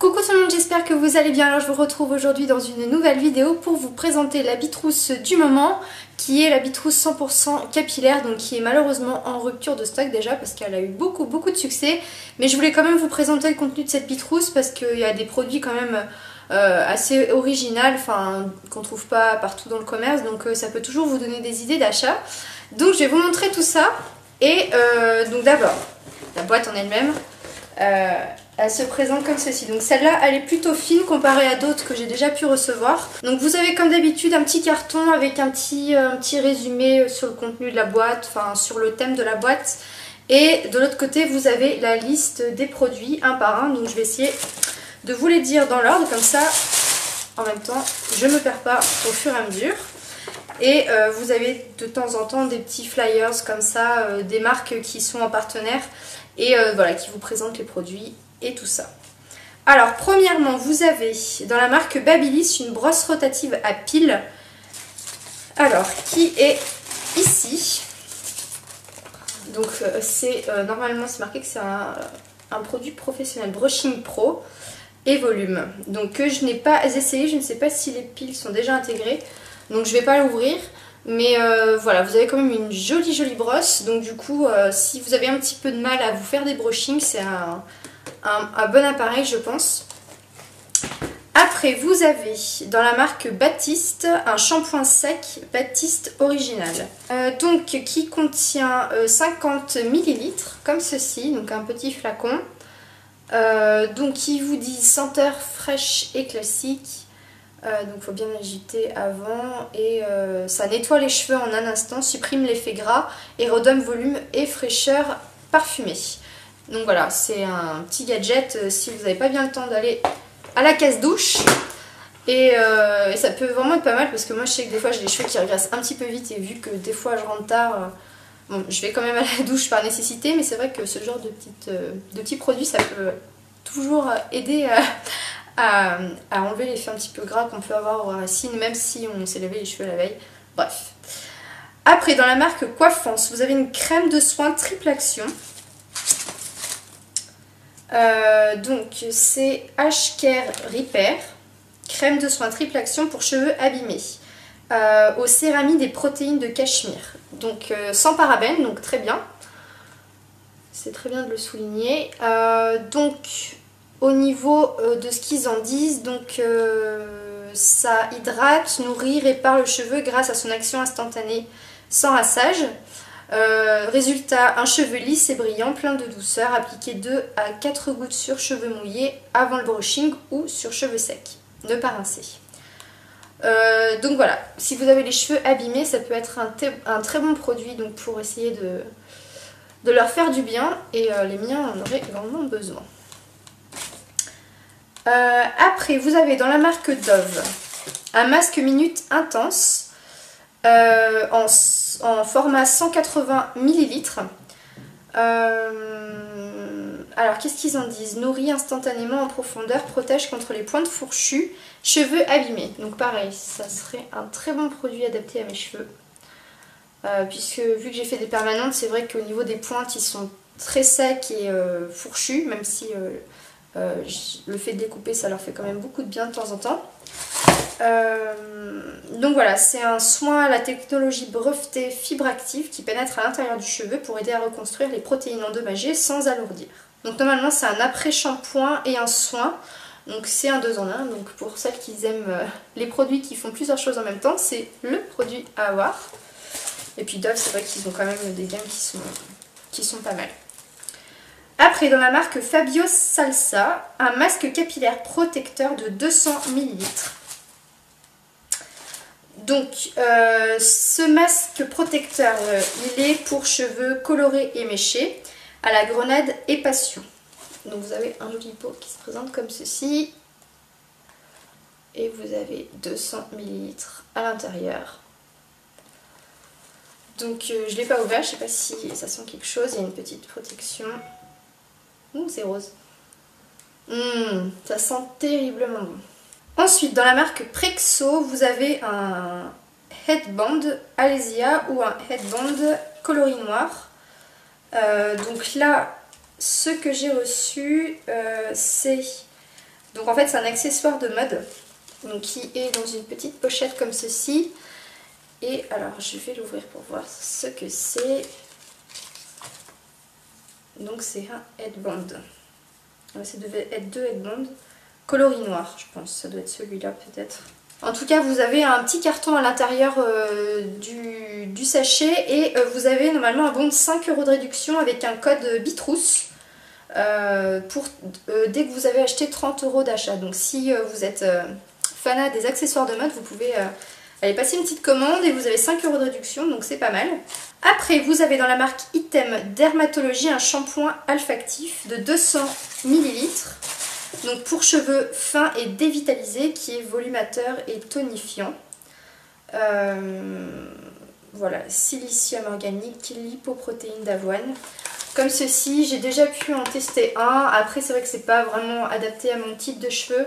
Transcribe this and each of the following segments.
Coucou tout le monde, j'espère que vous allez bien. Alors je vous retrouve aujourd'hui dans une nouvelle vidéo pour vous présenter la bitrousse du moment, qui est la bitrousse 100% capillaire, donc qui est malheureusement en rupture de stock déjà parce qu'elle a eu beaucoup de succès. Mais je voulais quand même vous présenter le contenu de cette bitrousse parce qu'il y a des produits quand même assez original, enfin qu'on trouve pas partout dans le commerce, donc ça peut toujours vous donner des idées d'achat. Donc je vais vous montrer tout ça. Et donc d'abord, la boîte en elle-même. Elle se présente comme ceci. Donc celle-là, elle est plutôt fine comparée à d'autres que j'ai déjà pu recevoir. Donc vous avez comme d'habitude un petit carton avec un petit résumé sur le contenu de la boîte, enfin sur le thème de la boîte. Et de l'autre côté, vous avez la liste des produits un par un. Donc je vais essayer de vous les dire dans l'ordre, comme ça, en même temps, je ne me perds pas au fur et à mesure. Et vous avez de temps en temps des petits flyers comme ça, des marques qui sont en partenaire et voilà, qui vous présentent les produits et tout ça. Alors premièrement, vous avez dans la marque Babyliss une brosse rotative à piles, alors qui est ici. Donc c'est normalement c'est marqué que c'est un produit professionnel, brushing pro et volume. Donc que je n'ai pas essayé, je ne sais pas si les piles sont déjà intégrées, donc je ne vais pas l'ouvrir. Mais voilà, vous avez quand même une jolie brosse. Donc du coup, si vous avez un petit peu de mal à vous faire des brushings, c'est un bon appareil, je pense. Après, vous avez dans la marque Batiste un shampoing sec Batiste original. Donc qui contient 50 ml comme ceci, donc un petit flacon. Donc qui vous dit senteur fraîche et classique. Donc il faut bien agiter avant et ça nettoie les cheveux en un instant, supprime l'effet gras et redonne volume et fraîcheur parfumée. Donc voilà, c'est un petit gadget si vous n'avez pas bien le temps d'aller à la casse-douche. Et ça peut vraiment être pas mal parce que moi je sais que des fois j'ai les cheveux qui regressent un petit peu vite et vu que des fois je rentre tard, bon, je vais quand même à la douche par nécessité, mais c'est vrai que ce genre de petits produits ça peut toujours aider à enlever l'effet un petit peu gras qu'on peut avoir aux racines, même si on s'est lavé les cheveux la veille. Bref. Après, dans la marque Coiffance, vous avez une crème de soin triple action. Donc, c'est H-Care Repair. Crème de soin triple action pour cheveux abîmés. Au céramide et protéines de cachemire. Donc, sans parabènes, donc très bien. C'est très bien de le souligner. Donc... Au niveau de ce qu'ils en disent, donc ça hydrate, nourrit, répare le cheveu grâce à son action instantanée sans rassage. Résultat, un cheveu lisse et brillant, plein de douceur, appliqué 2 à 4 gouttes sur cheveux mouillés avant le brushing ou sur cheveux secs. Ne pas rincer. Donc voilà, si vous avez les cheveux abîmés, ça peut être un très bon produit donc pour essayer de leur faire du bien et les miens en auraient grandement besoin. Après, vous avez dans la marque Dove un masque minute intense en format 180 ml. Alors, qu'est-ce qu'ils en disent? Nourrit instantanément en profondeur, protège contre les pointes fourchues, cheveux abîmés. Donc pareil, ça serait un très bon produit adapté à mes cheveux. Puisque vu que j'ai fait des permanentes, c'est vrai qu'au niveau des pointes, ils sont très secs et fourchus, même si... le fait de découper ça leur fait quand même beaucoup de bien de temps en temps. Donc voilà, c'est un soin à la technologie brevetée fibre active qui pénètre à l'intérieur du cheveu pour aider à reconstruire les protéines endommagées sans alourdir. Donc normalement c'est un après-shampoing et un soin, donc c'est un 2 en 1. Donc pour celles qui aiment les produits qui font plusieurs choses en même temps, c'est le produit à avoir. Et puis Dove, c'est vrai qu'ils ont quand même des gammes qui sont pas mal. Après, dans la marque Fabio Salsa, un masque capillaire protecteur de 200 ml. Donc, ce masque protecteur, il est pour cheveux colorés et méchés, à la grenade et passion. Donc, vous avez un joli pot qui se présente comme ceci. Et vous avez 200 ml à l'intérieur. Donc, je ne l'ai pas ouvert, je ne sais pas si ça sent quelque chose. Il y a une petite protection. C'est rose. Ça sent terriblement bon. Ensuite, dans la marque Prexo, vous avez un headband Alésia ou un headband coloris noir. Donc là, ce que j'ai reçu, c'est Donc en fait c'est un accessoire de mode, donc qui est dans une petite pochette comme ceci. Et alors je vais l'ouvrir pour voir ce que c'est. Donc c'est un headband. Ça devait être 2 headbands. Coloris noir je pense, ça doit être celui-là peut-être. En tout cas vous avez un petit carton à l'intérieur du sachet et vous avez normalement un bon de 5 € de réduction avec un code Bitrousse dès que vous avez acheté 30 € d'achat. Donc si vous êtes fanat des accessoires de mode, vous pouvez aller passer une petite commande et vous avez 5 € de réduction, donc c'est pas mal. Après vous avez dans la marque Item Dermatologie un shampoing alfactif de 200 ml. Donc pour cheveux fins et dévitalisés, qui est volumateur et tonifiant. Voilà, silicium organique, lipoprotéines d'avoine. Comme ceci, j'ai déjà pu en tester un. Après c'est vrai que c'est pas vraiment adapté à mon type de cheveux.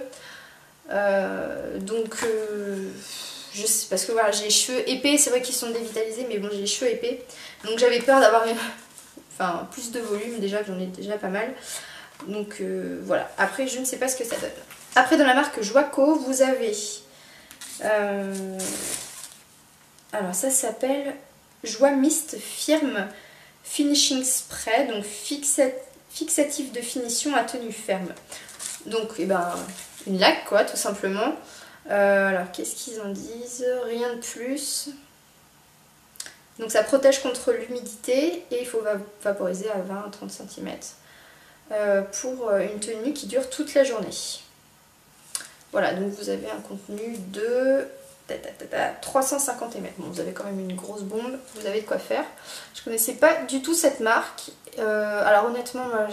Je sais, parce que voilà, j'ai les cheveux épais, c'est vrai qu'ils sont dévitalisés, mais bon j'ai les cheveux épais. Donc j'avais peur d'avoir plus de volume, déjà que j'en ai déjà pas mal. Donc voilà, après je ne sais pas ce que ça donne. Après dans la marque Joico, vous avez... alors ça s'appelle Joie Mist Firme Finishing Spray, donc fixatif de finition à tenue ferme. Donc une laque quoi, tout simplement. Alors qu'est-ce qu'ils en disent? Rien de plus. Donc ça protège contre l'humidité et il faut vaporiser à 20 à 30 cm. Pour une tenue qui dure toute la journée. Voilà, donc vous avez un contenu de 350 ml. Bon, vous avez quand même une grosse bombe, vous avez de quoi faire. Je connaissais pas du tout cette marque. Alors honnêtement, moi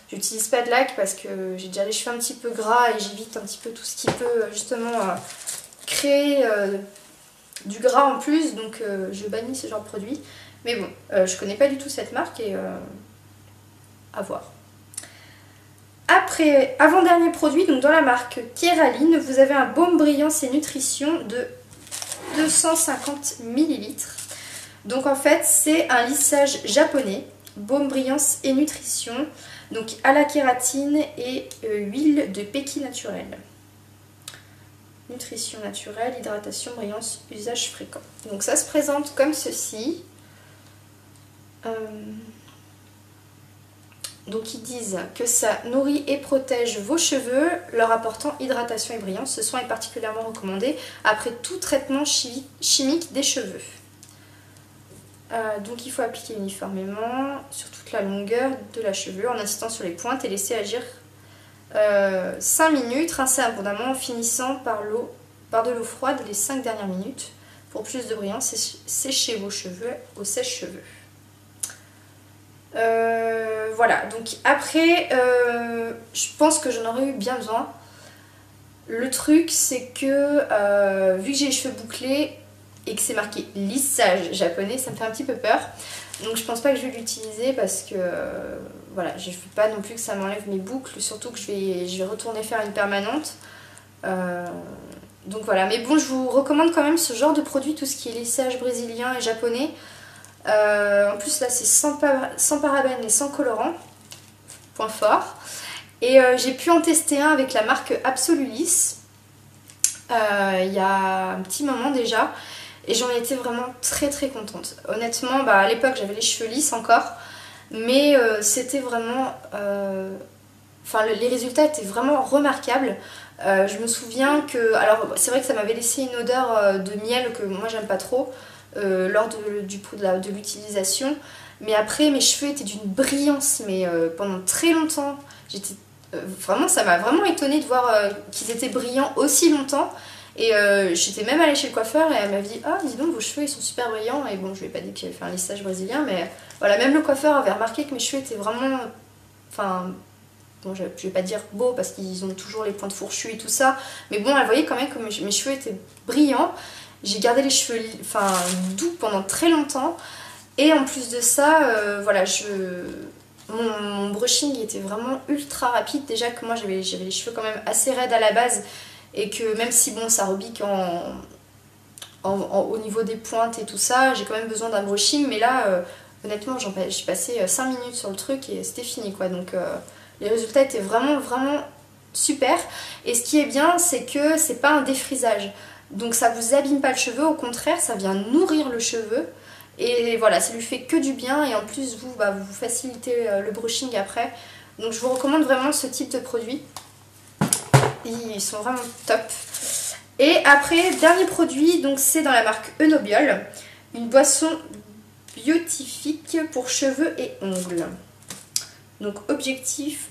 j'utilise pas de laque parce que j'ai déjà les cheveux un petit peu gras et j'évite un petit peu tout ce qui peut justement créer du gras en plus. Donc je bannis ce genre de produit. Mais bon, je connais pas du tout cette marque et... à voir. Après, avant-dernier produit, donc dans la marque Keraline, vous avez un baume brillance et nutrition de 250 ml. Donc en fait, c'est un lissage japonais, baume brillance et nutrition, donc à la kératine et huile de péki naturelle. Nutrition naturelle, hydratation, brillance, usage fréquent. Donc ça se présente comme ceci. Donc ils disent que ça nourrit et protège vos cheveux, leur apportant hydratation et brillance. Ce soin est particulièrement recommandé après tout traitement chimique des cheveux. Donc il faut appliquer uniformément sur toute la longueur de la chevelure en insistant sur les pointes et laisser agir 5 minutes, rincer abondamment en finissant par de l'eau froide les 5 dernières minutes. Pour plus de brillance, séchez vos cheveux au sèche-cheveux. Voilà, donc après je pense que j'en aurais eu bien besoin. Le truc c'est que vu que j'ai les cheveux bouclés et que c'est marqué lissage japonais, ça me fait un petit peu peur. Donc je pense pas que je vais l'utiliser parce que voilà, je veux pas non plus que ça m'enlève mes boucles, surtout que je vais retourner faire une permanente. Donc voilà, mais bon, je vous recommande quand même ce genre de produit, tout ce qui est lissage brésilien et japonais. En plus là c'est sans parabènes et sans colorant, point fort. Et j'ai pu en tester un avec la marque Absolulis il y a un petit moment déjà et j'en étais vraiment très très contente. Honnêtement à l'époque j'avais les cheveux lisses encore, mais c'était vraiment les résultats étaient vraiment remarquables. Je me souviens que, alors c'est vrai que ça m'avait laissé une odeur de miel que moi j'aime pas trop lors de l'utilisation, mais après mes cheveux étaient d'une brillance, mais pendant très longtemps. J'étais vraiment, ça m'a vraiment étonnée de voir qu'ils étaient brillants aussi longtemps. Et j'étais même allée chez le coiffeur et elle m'a dit ah dis donc vos cheveux ils sont super brillants. Et bon, je lui ai pas dit que j'avais fait un lissage brésilien, mais voilà, même le coiffeur avait remarqué que mes cheveux étaient vraiment, bon, je vais pas dire beau parce qu'ils ont toujours les pointes fourchues et tout ça, mais bon, elle voyait quand même que mes cheveux étaient brillants. J'ai gardé les cheveux doux pendant très longtemps. Et en plus de ça, voilà, mon brushing était vraiment ultra rapide. Déjà que moi j'avais les cheveux quand même assez raides à la base. Et que même si bon, ça rebique au niveau des pointes et tout ça, j'ai quand même besoin d'un brushing. Mais là, honnêtement, j'ai passé 5 minutes sur le truc et c'était fini quoi. Donc les résultats étaient vraiment vraiment super. Et ce qui est bien, c'est que c'est pas un défrisage. Donc ça vous abîme pas le cheveu, au contraire, ça vient nourrir le cheveu. Et voilà, ça lui fait que du bien et en plus vous, vous facilitez le brushing après. Donc je vous recommande vraiment ce type de produit. Ils sont vraiment top. Et après, dernier produit, donc c'est dans la marque Enobiol. Une boisson biotifique pour cheveux et ongles. Donc objectif,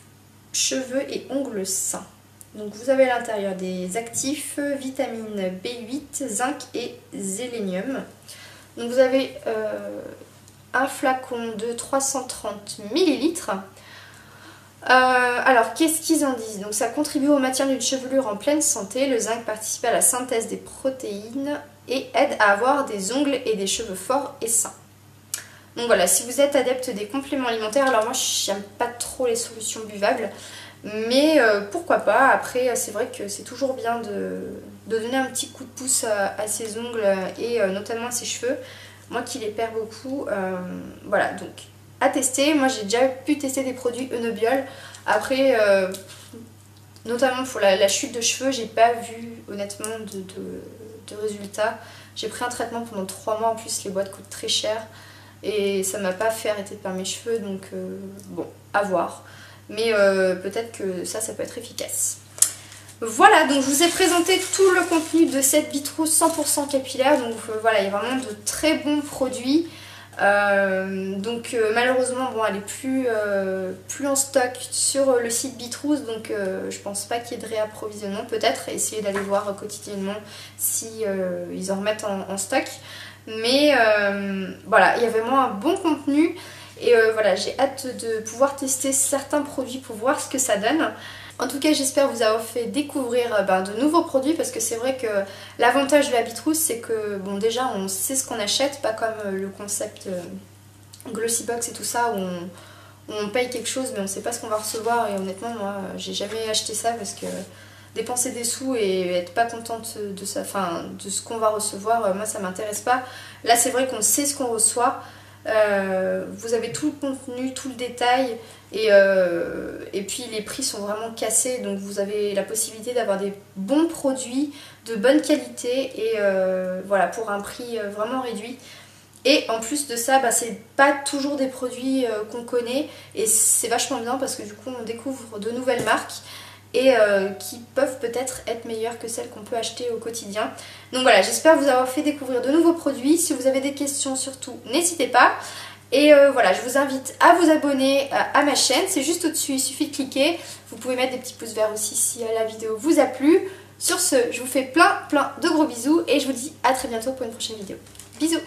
cheveux et ongles sains. Donc vous avez à l'intérieur des actifs, vitamine B8, zinc et sélénium. Donc vous avez un flacon de 330 ml. Alors qu'est-ce qu'ils en disent? Donc ça contribue au maintien d'une chevelure en pleine santé. Le zinc participe à la synthèse des protéines et aide à avoir des ongles et des cheveux forts et sains. Donc voilà, si vous êtes adepte des compléments alimentaires, alors moi j'aime pas trop les solutions buvables, mais pourquoi pas. Après c'est vrai que c'est toujours bien de donner un petit coup de pouce à ses ongles et notamment à ses cheveux. Moi qui les perds beaucoup, voilà, donc à tester. Moi j'ai déjà pu tester des produits Enobiol. Après, notamment pour la chute de cheveux, j'ai pas vu honnêtement de résultats. J'ai pris un traitement pendant 3 mois, en plus les boîtes coûtent très cher. Et ça m'a pas fait arrêter de perdre mes cheveux, donc bon, à voir. Mais peut-être que ça peut être efficace. Voilà, donc je vous ai présenté tout le contenu de cette Bitrous 100% capillaire. Donc voilà, il y a vraiment de très bons produits. Malheureusement, bon, elle est plus en stock sur le site Bitrous, donc je pense pas qu'il y ait de réapprovisionnement. Peut-être essayer d'aller voir quotidiennement si ils en remettent en stock. Mais voilà, il y a vraiment un bon contenu et voilà, j'ai hâte de pouvoir tester certains produits pour voir ce que ça donne. En tout cas, j'espère vous avoir fait découvrir de nouveaux produits, parce que c'est vrai que l'avantage de la Bitrous, c'est que bon, déjà on sait ce qu'on achète, pas comme le concept Glossybox et tout ça où on paye quelque chose mais on sait pas ce qu'on va recevoir. Et honnêtement, moi j'ai jamais acheté ça parce que dépenser des sous et être pas contente de ça, enfin de ce qu'on va recevoir, moi ça m'intéresse pas. Là c'est vrai qu'on sait ce qu'on reçoit, vous avez tout le contenu, tout le détail et puis les prix sont vraiment cassés, donc vous avez la possibilité d'avoir des bons produits de bonne qualité et voilà, pour un prix vraiment réduit. Et en plus de ça, c'est pas toujours des produits qu'on connaît et c'est vachement bien parce que du coup on découvre de nouvelles marques et qui peuvent peut-être être meilleures que celles qu'on peut acheter au quotidien. Donc voilà, j'espère vous avoir fait découvrir de nouveaux produits. Si vous avez des questions, surtout, n'hésitez pas. Et voilà, je vous invite à vous abonner à ma chaîne. C'est juste au-dessus, il suffit de cliquer. Vous pouvez mettre des petits pouces verts aussi si la vidéo vous a plu. Sur ce, je vous fais plein de gros bisous et je vous dis à très bientôt pour une prochaine vidéo. Bisous!